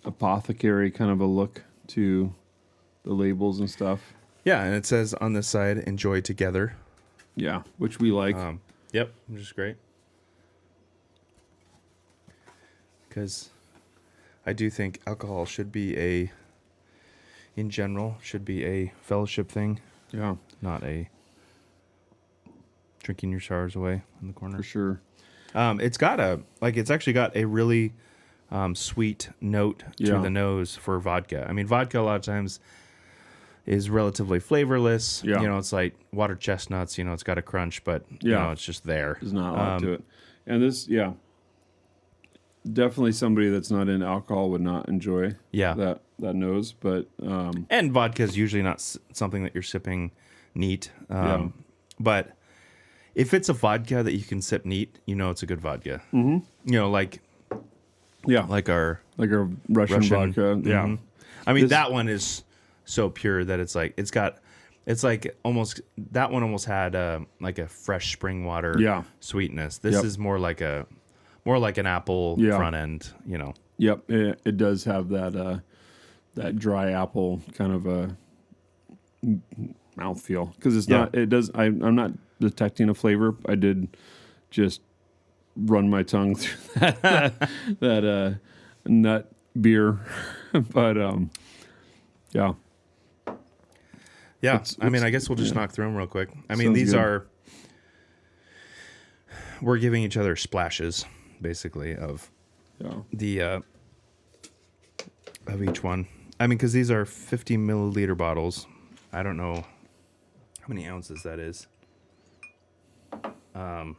apothecary kind of a look to the labels and stuff. Yeah, and it says on this side, "Enjoy together." Yeah, which we like. Yep, which is great. Because I do think alcohol should be in general, a fellowship thing, Yeah, not a drinking your sorrows away in the corner. for sure. It's actually got a really sweet note to Yeah. the nose for vodka. I mean, vodka a lot of times is relatively flavorless. Yeah. You know, it's like water chestnuts, it's got a crunch, but Yeah. it's just there. There's not a lot to it. And this, definitely somebody that's not in alcohol would not enjoy Yeah. that nose. But And vodka is usually not something that you're sipping neat. Yeah. But if it's a vodka that you can sip neat, it's a good vodka. Mm-hmm. Like yeah, like our like a Russian vodka. Yeah, Mhm. I mean, This- that one is so pure that it's like that one almost had like a fresh spring water Yeah. sweetness. This Yep. is more like an apple Yeah. front end, Yep, it does have that dry apple kind of a mouthfeel because it's Yeah. not. It does. I'm not detecting a flavor. I did just run my tongue through that nut beer, but yeah. Yeah. It's- I mean, it's- I guess we'll just yeah. knock through them real quick. I mean, Sounds these good. we're giving each other splashes basically of Yeah. the of each one. I mean, because these are 50 milliliter bottles. I don't know how many ounces that is. How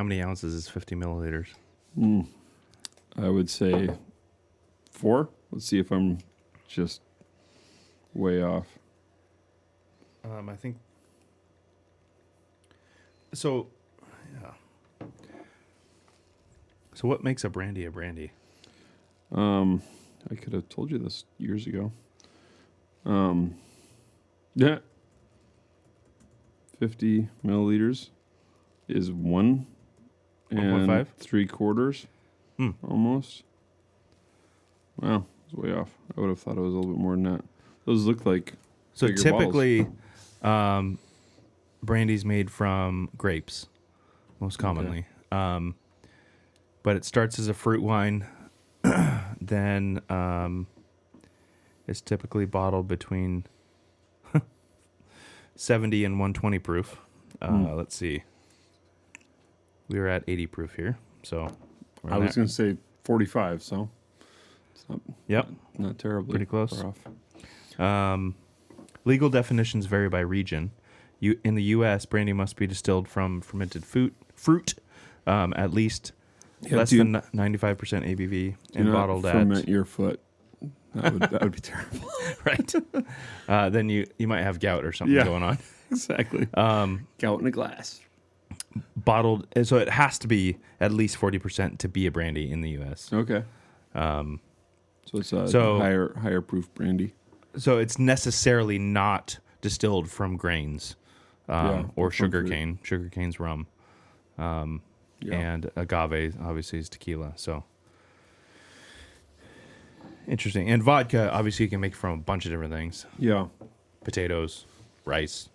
many ounces is 50 milliliters? I would say 4. Let's see if I'm just way off. I think so. Yeah. So, what makes a brandy a brandy? I could have told you this years ago. Yeah. 50 milliliters is 1 and 1.5? 3/4 Hmm. almost. Wow, it's way off. I would have thought it was a little bit more than that. Those look like So bigger typically, brandy's made from grapes, most commonly. But it starts as a fruit wine, then it's typically bottled between 70 and 120 proof. Let's see. We were at 80 proof here, so we're I in was there. going to say 45, so it's Yep. not terribly Pretty close. far off. Legal definitions vary by region. In the U.S., brandy must be distilled from fermented fruit, at least Yeah, less do- than 95% ABV, and Do not bottled ferment your foot. That would be terrible. at then you might have gout or something Yeah. going on. Exactly. Gout in a glass. Bottled, so it has to be at least 40% to be a brandy in the U.S. Okay. So it's a So- higher proof brandy. So it's necessarily not distilled from grains Yeah, or from fruit. sugarcane. Sugarcane's rum. Yeah. And agave obviously is tequila. So interesting. And vodka obviously you can make from a bunch of different things: Yeah. potatoes, rice.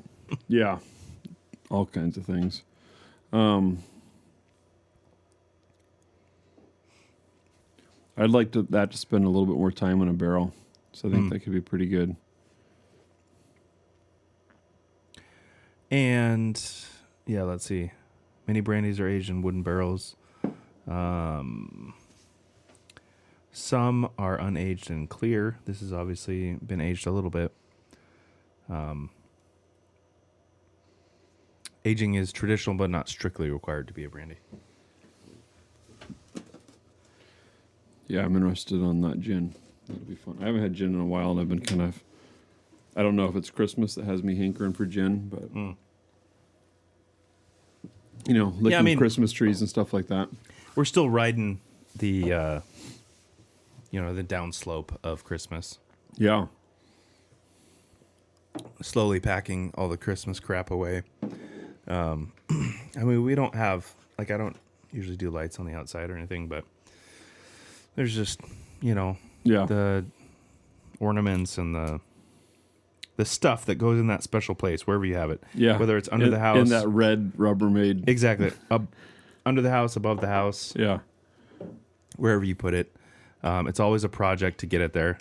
Yeah. All kinds of things. I'd like that to spend a little bit more time in a barrel. So I think that could be pretty good. And yeah, let's see. Many brandies are aged in wooden barrels. Some are unaged and clear. This has obviously been aged a little bit. Aging is traditional, but not strictly required to be a brandy. Yeah, I'm interested on that gin. That'll be fun. I haven't had gin in a while, and I've been kind of... I don't know if it's Christmas that has me hankering for gin, but... You know, licking Christmas trees and stuff like that. We're still riding the, the downslope of Christmas. Yeah. Slowly packing all the Christmas crap away. I mean, we don't have, I don't usually do lights on the outside or anything, but there's just, the ornaments and the stuff that goes in that special place, wherever you have it. Yeah. Whether it's under the house. In that red Rubbermaid. Exactly. Under the house, above the house. Yeah. Wherever you put it. It's always a project to get it there.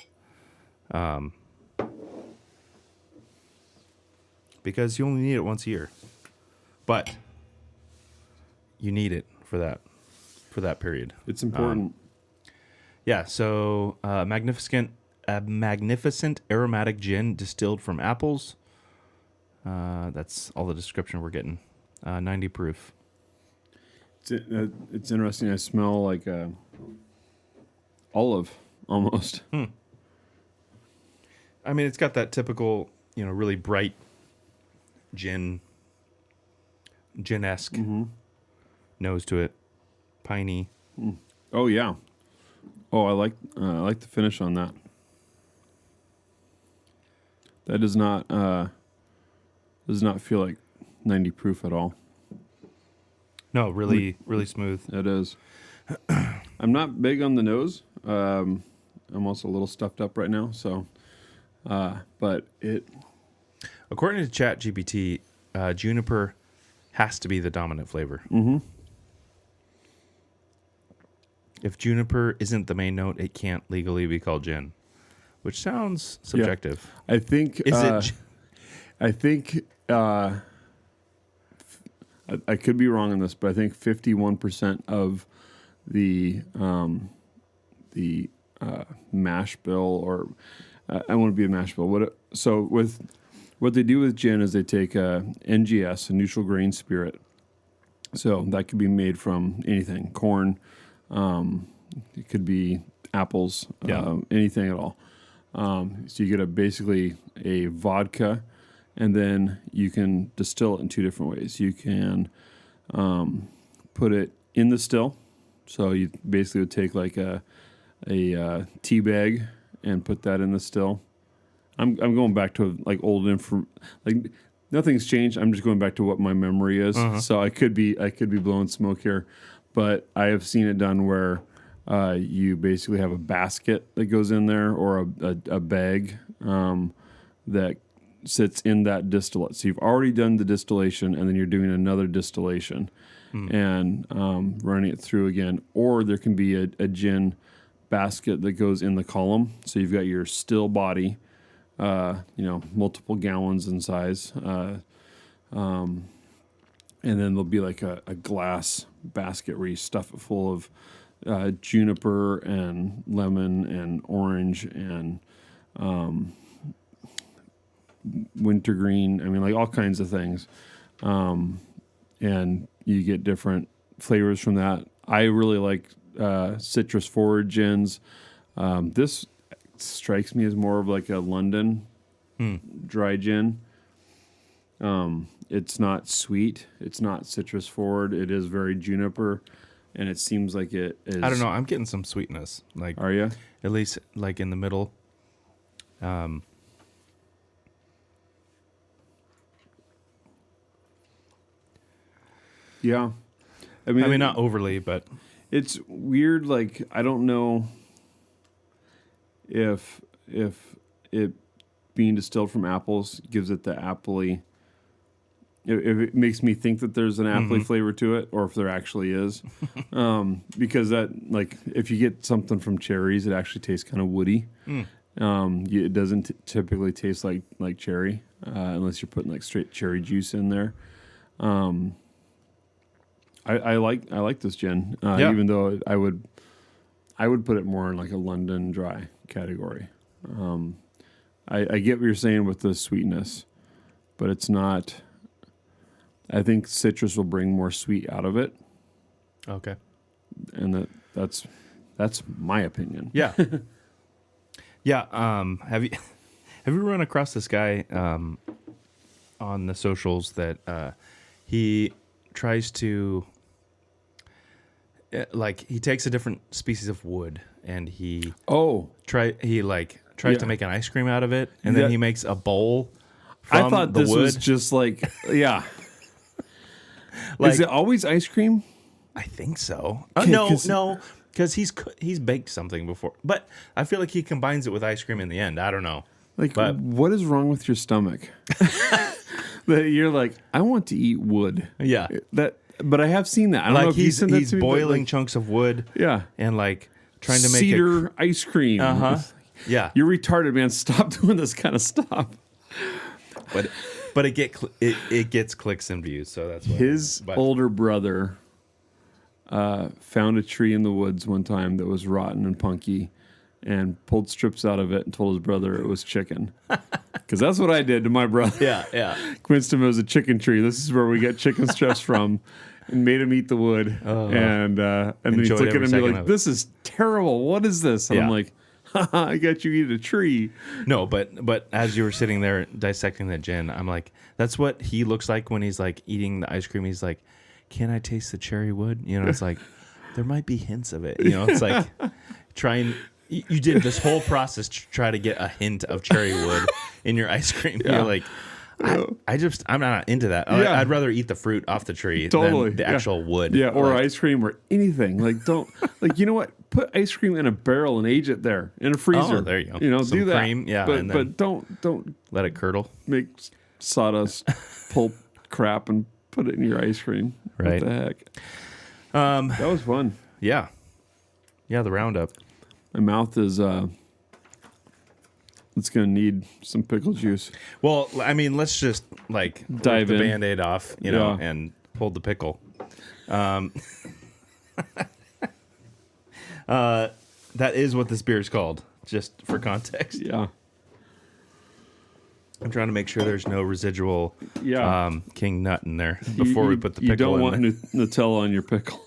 Because you only need it once a year. But you need it for that period. It's important. So magnificent aromatic gin distilled from apples. That's all the description we're getting. 90 proof. It's interesting. I smell like olive almost. I mean, it's got that typical, really bright gin-esque nose to it. Piney. Oh yeah. Oh, I like the finish on that. That does not feel like 90 proof at all. No, really smooth. It is. I'm not big on the nose. I'm also a little stuffed up right now, so but it. According to ChatGPT, juniper has to be the dominant flavor. Mm-hmm. If juniper isn't the main note, it can't legally be called gin, which sounds subjective. Yeah. I think. I think. I could be wrong on this, but I think 51% of the mash bill, or I want to be a mash bill. What they do with gin is they take NGS, a neutral grain spirit. So that could be made from anything, corn. It could be apples, anything at all. So you get basically a vodka. And then you can distill it in two different ways. You can put it in the still. So you basically would take like a tea bag and put that in the still. I'm going back to like old info. Like nothing's changed. I'm just going back to what my memory is. So I could be blowing smoke here, but I have seen it done where you basically have a basket that goes in there, or a bag that sits in that distillate. So you've already done the distillation, and then you're doing another distillation and running it through again. Or there can be a gin basket that goes in the column. So you've got your still body, multiple gallons in size. And then there'll be like a glass basket where you stuff it full of juniper and lemon and orange and wintergreen. I mean, like all kinds of things. And you get different flavors from that. I really like citrus forward gins. This strikes me as more of like a London dry gin. It's not sweet. It's not citrus forward. It is very juniper. And it seems like it is. I don't know. I'm getting some sweetness. Like, are you? At least like in the middle. Yeah. I mean, not overly, but it's weird. Like, I don't know if it being distilled from apples gives it the appley if it makes me think that there's an apple flavor to it, or if there actually is, because that like if you get something from cherries, it actually tastes kind of woody. It doesn't typically taste like cherry unless you're putting like straight cherry juice in there. I like this gin, even though I would put it more in like a London dry category. I get what you're saying with the sweetness, but it's not. I think citrus will bring more sweet out of it. Okay, and that's my opinion. Yeah, yeah. Have you run across this guy on the socials that he tries to he takes a different species of wood and he tries to make an ice cream out of it, and then he makes a bowl from I thought the this wood. was just is it always ice cream? I think so. Okay, No, because he's baked something before, but I feel like he combines it with ice cream in the end. I don't know. What is wrong with your stomach? That you're like, I want to eat wood. Yeah. But I have seen that. I don't know if he's he's boiling chunks of wood. Yeah. And trying to make cedar ice cream. Yeah. You're retarded, man. Stop doing this kind of stuff. But it gets clicks and views, so that's why. His older brother found a tree in the woods one time that was rotten and punky, and pulled strips out of it and told his brother it was chicken. Because that's what I did to my brother. Yeah. Convinced him it was a chicken tree. This is where we get chicken strips from, and made him eat the wood. And then he looked at him and be like, "This is terrible. What is this?" And I'm like, "Haha, I got you eat a tree." No, but as you were sitting there dissecting the gin, I'm like, that's what he looks like when he's eating the ice cream. He's like, "Can I taste the cherry wood?" It's like there might be hints of it. It's like trying. You did this whole process to try to get a hint of cherry wood in your ice cream. Yeah. You're like, I'm not into that. Yeah. I'd rather eat the fruit off the tree than the actual wood. Yeah, or ice cream or anything. Don't you know what? Put ice cream in a barrel and age it there in a freezer. Oh, there you go. Some do that. Cream, yeah, but don't let it curdle. Make sawdust pulp crap and put it in your ice cream. Right? What the heck? That was fun. Yeah, the roundup. My mouth is it's gonna need some pickle juice. Well, I mean, let's just dive in, the Band-Aid off, and hold the pickle. That is what this beer is called, just for context. Yeah. I'm trying to make sure there's no residual king nut in there we put the pickle in. You don't want Nutella on your pickle.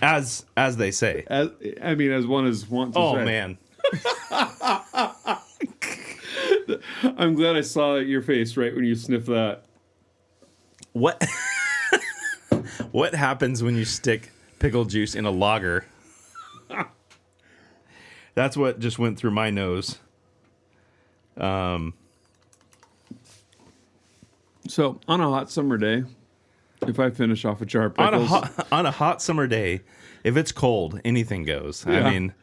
As they say. As one is wont to say. Oh, man. I'm glad I saw your face right when you sniffed that. What happens when you stick pickle juice in a lager? That's what just went through my nose. So on a hot summer day, if I finish off a jar of pickles... On a hot summer day, if it's cold, anything goes. Yeah. I mean,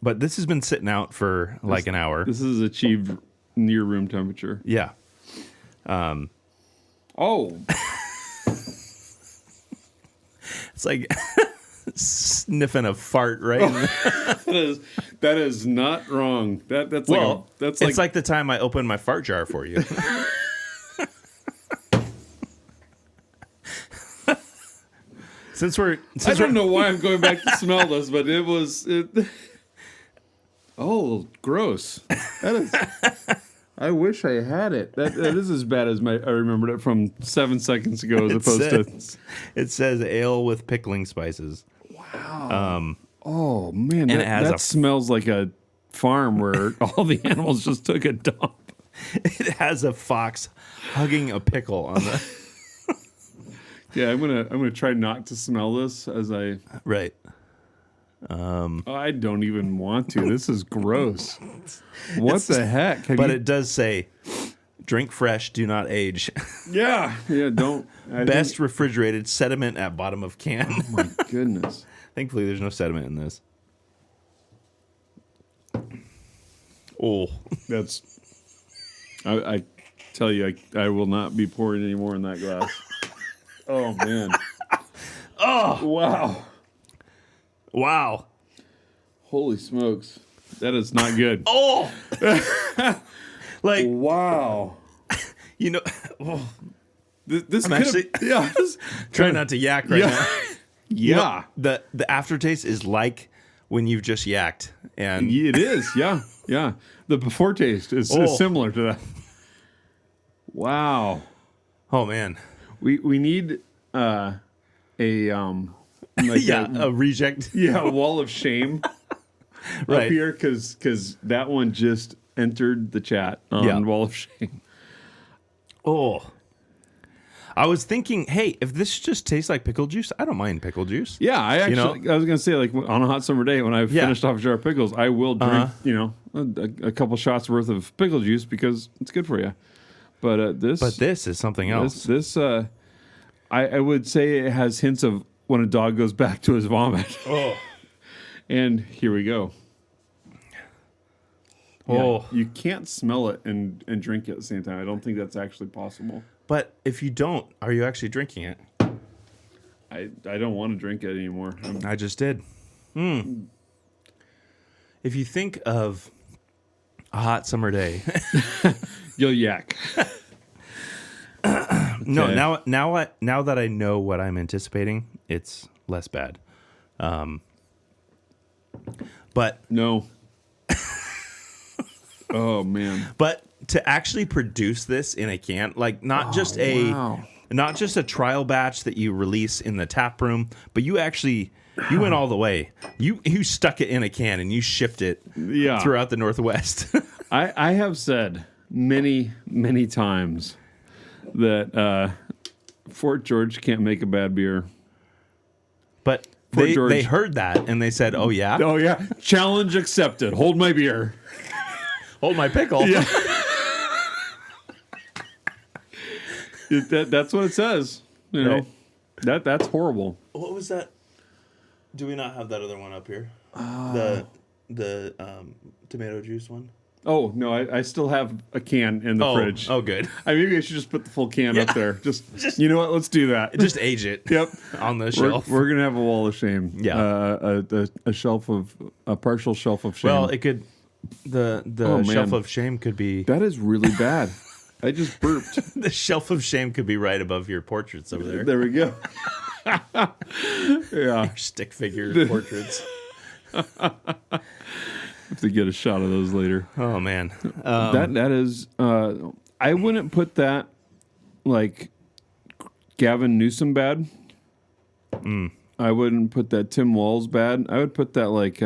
but this has been sitting out for an hour. This is achieved near room temperature. Yeah. It's like sniffing a fart, right? That is not wrong. It's like the time I opened my fart jar for you. I don't know why I'm going back to smell this, but it was. Oh, gross! I wish I had it. That is as bad as I remembered it from 7 seconds ago, as opposed to. It says ale with pickling spices. Wow. Oh man, that smells like a farm where all the animals just took a dump. It has a fox hugging a pickle on the. Yeah, I'm gonna try not to smell this as I. Right. I don't even want to. This is gross. What the heck? It does say, drink fresh, do not age. Yeah, don't. Best refrigerated, sediment at bottom of can. Oh my goodness. Thankfully, there's no sediment in this. Oh, that's. I tell you, I will not be pouring any more in that glass. Oh, man. Oh, Wow. wow. Holy smokes. That is not good. Oh, like, Wow. you know, oh, This I'm could've- actually yeah. trying not to yak right Yeah. now. Yeah. You know, the aftertaste is like when you've just yacked, and It is. Yeah. Yeah. The before taste is similar to that. Wow. oh man, We need like yeah, a reject, a wall of shame right? up here because that one just entered the chat on Yeah. wall of shame. Oh, I was thinking, hey, if this just tastes like pickle juice, I don't mind pickle juice. Yeah, I was gonna say, like, on a hot summer day when I've finished off a jar of pickles, I will drink a couple shots worth of pickle juice because it's good for you. But this is something else. This I would say it has hints of when a dog goes back to his vomit. Oh, And here we go. oh, Yeah, you can't smell it and drink it at the same time. I don't think that's actually possible. but if you don't, are you actually drinking it? I don't want to drink it anymore. I just did. If you think of a hot summer day, You'll yak. no, Okay. now that I know what I'm anticipating, it's less bad. But No. Oh, man. But to actually produce this in a can, like not just a trial batch that you release in the tap room, but you went all the way. You stuck it in a can and you shipped it Yeah. throughout the Northwest. I have said many, many times that Fort George can't make a bad beer. But Fort George. they heard that and they said, "Oh yeah, Oh, yeah. Challenge accepted. Hold my beer. hold my pickle." Yeah. That's what it says. You know, that's horrible. What was that? Do we not have that other one up here? The tomato juice one. Oh, no, I still have a can in the fridge. Oh, good. Maybe I should just put the full can up there. Just you know what? Let's do that. Just age it. Yep. On the We're shelf. going to have a wall of shame. Yeah. A partial shelf of shame. Well, it could. The Oh, shelf man. of shame could be. That is really bad. I just burped. The shelf of shame could be right above your portraits over there. There we go. Yeah. Your stick figure portraits. Have to get a shot of those later. Oh man, That is. I wouldn't put that like Gavin Newsom bad. I wouldn't put that Tim Walz bad. I would put that like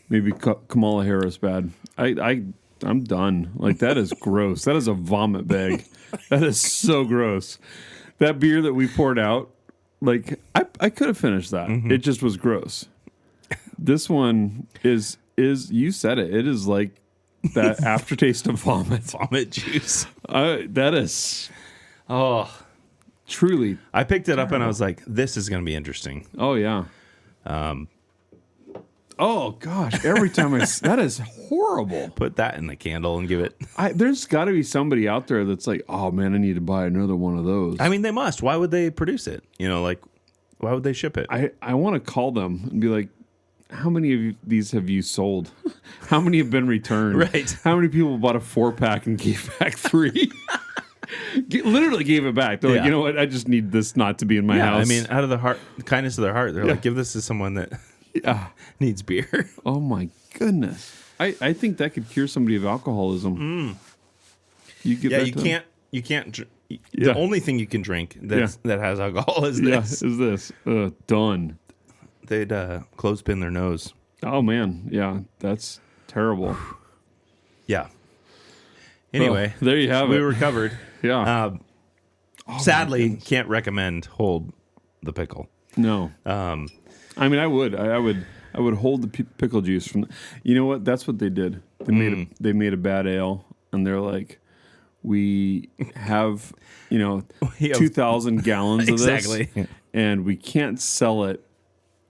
maybe Kamala Harris bad. I'm done. Like that is gross. That is a vomit bag. That is so gross. That beer that we poured out, like I could have finished that. It just was gross. This one is you said it. It is like that aftertaste of vomit. vomit juice. That is Oh, truly. I picked it up and I was like, "This is going to be interesting." Oh yeah. Oh gosh! Every time that is horrible. Put that in the candle and give it. There's got to be somebody out there that's like, oh man, I need to buy another one of those. I mean, they must. Why would they produce it? You know, like, why would they ship it? I want to call them and be like, how many of these have you sold? How many have been returned? Right. How many people bought a 4-pack and gave back 3? Literally gave it back. They're like, you know what? I just need this not to be in my house. I mean, out of the heart, kindness of their heart, they're like, give this to someone that needs beer. Oh my goodness. I think that could cure somebody of alcoholism. You get that to them? You can't. The only thing you can drink that has alcohol is this. Yeah, is this. Done. They'd clothespin their nose. Oh man, yeah, that's terrible. Yeah. Anyway, well, there you have we it. recovered. Yeah. Sadly, can't recommend hold the pickle. No. I mean, I would hold the pickle juice from. You know what? That's what they did. They made a bad ale, and they're like, we have 2,000 gallons of Exactly. this, and we can't sell it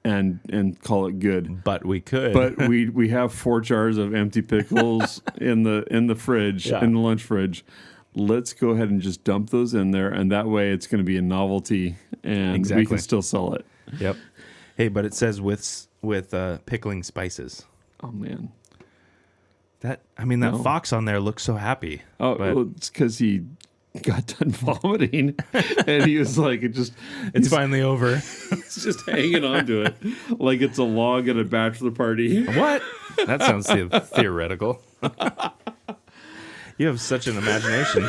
and call it good. But we could. But we have 4 jars of empty pickles in the fridge, in the lunch fridge. Let's go ahead and just dump those in there, and that way it's going to be a novelty, and we can still sell it. Yep. Hey, but it says with pickling spices. Oh man, that fox on there looks so happy. Oh, well, it's because he got done vomiting, and he was like, it's finally over. It's just hanging on to it like it's a log at a bachelor party. What? That sounds theoretical. You have such an imagination.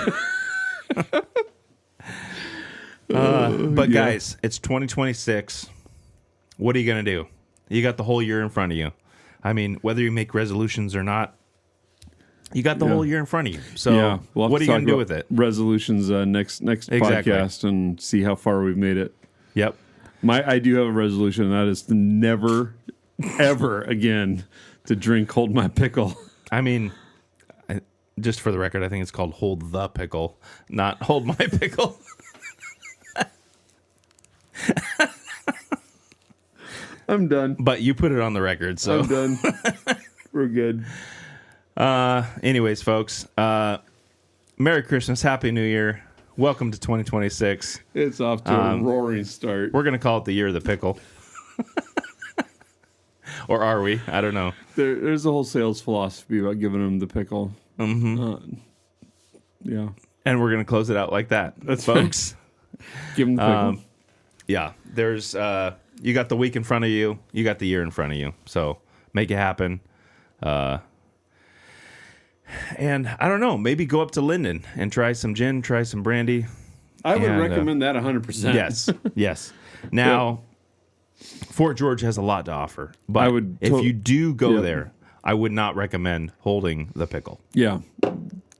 But guys, it's 2026. What are you going to do? You got the whole year in front of you. I mean, whether you make resolutions or not, you got the whole year in front of you. So what are you going to do with it? Resolutions next podcast and see how far we've made it. Yep. I do have a resolution, and that is to never, ever again to drink Hold My Pickle. I mean, just for the record, I think it's called Hold the Pickle, not Hold My Pickle. I'm done. But you put it on the record, so I'm done. We're good. Anyways, folks, Merry Christmas, Happy New Year. Welcome to 2026. It's off to a roaring start. We're going to call it the year of the pickle. Or are we? I don't know. There's a whole sales philosophy about giving them the pickle. Mm-hmm. Yeah. And we're going to close it out like that. That's folks. Give them the pickle. Yeah. There's, you got the week in front of you. You got the year in front of you. So make it happen. And I don't know, maybe go up to Linden and try some gin, try some brandy. I would recommend that 100%. Yes. Now, Fort George has a lot to offer, but if you do go there, I would not recommend holding the pickle. Yeah.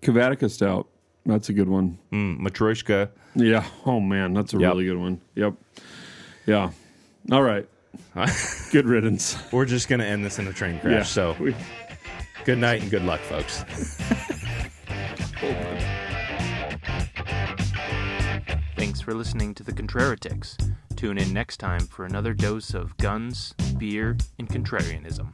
Kavatica Stout. That's a good one. Matryoshka. Yeah. Oh, man. That's a really good one. Yep. Yeah. All right. Good riddance. We're just going to end this in a train crash. Yeah. So good night and good luck, folks. Thanks for listening to the Contraritics. Tune in next time for another dose of guns, beer, and contrarianism.